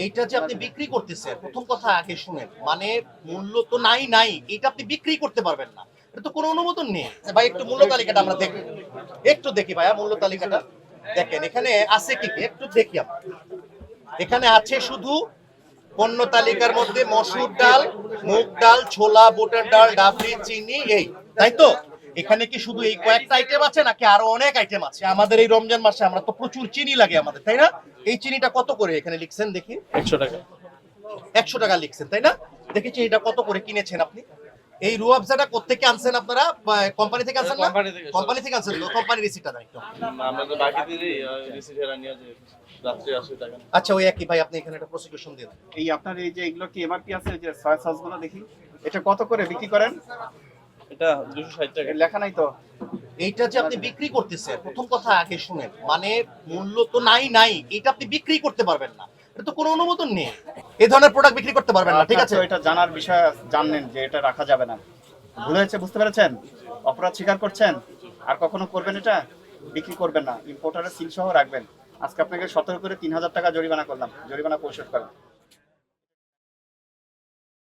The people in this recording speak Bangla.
এইটা যে আপনি বিক্রি করতেছেন, প্রথম কথা আগে শুনেন, মানে মূল্য তো নাই, এটা আপনি বিক্রি করতে পারবেন না, এটা তো কোনো অনুমোদন নেই। ভাই একটু মূল্য তালিকাটা আমরা দেখি, একটু দেখি ভাইয়া মূল্য তালিকাটা দেখেন, এখানে আছে কি কি একটু দেখি আমরা। এখানে আছে শুধু পণ্য তালিকার মধ্যে মসুর ডাল, মুগ ডাল, ছোলা, বুটের ডাল, ডাবলি, চিনি, এই তাই তো? এখানে কি শুধু এই কয়েকটা আইটেম আছে নাকি আরো অনেক আইটেম আছে? আমাদের এই রমজান মাসে আমরা তো প্রচুর চিনি লাগে আমাদের, তাই না? এই চিনিটা কত করে এখানে লিখছেন দেখি? 100 টাকা। 100 টাকা লিখছেন, তাই না? দেখি চিনিটা কত করে কিনেছেন আপনি? এই রুয়াবজাটা কোত্থেকে আনছেন আপনারা? কোম্পানি থেকে আনছেন না? কোম্পানি থেকে। কোম্পানি থেকে আনছেন তো? কোম্পানির রিসিটটা দেন একটু। আমরা তো বাকি দিলেই রিসিট হেরা নিয়ে যে রাত্রে 80 টাকা। আচ্ছা ওই একই ভাই, আপনি এখানে একটা প্রসিকিউশন দিয়ে দেন। এই আপনার এই যে এগুলো কি এমআরপি আছে, এই যে সয়া সস গুলো দেখি এটা কত করে বিক্রি করেন? এটা 260 টাকা। এর লেখা নাই তো। এইটা যে আপনি বিক্রি করতেছেন, প্রথম কথা আগে শুনেন, মানে মূল্য তো নাই, এটা আপনি বিক্রি করতে পারবেন না, এটা তো কোনো অনুমোদন নেই। এই ধরনের প্রোডাক্ট বিক্রি করতে পারবেন না, ঠিক আছে? তো এটা জানার বিষয় জানেন যে এটা রাখা যাবে না, ভুল হয়েছে, বুঝতে পেরেছেন, অপরাধ স্বীকার করছেন, আর কখনো করবেন এটা বিক্রি করবেন না, ইম্পোর্টারের সিল সহ রাখবেন। আজকে আপনাকে 17 করে 3000 টাকা জরিমানা করলাম, জরিমানা পরিশোধ করেন।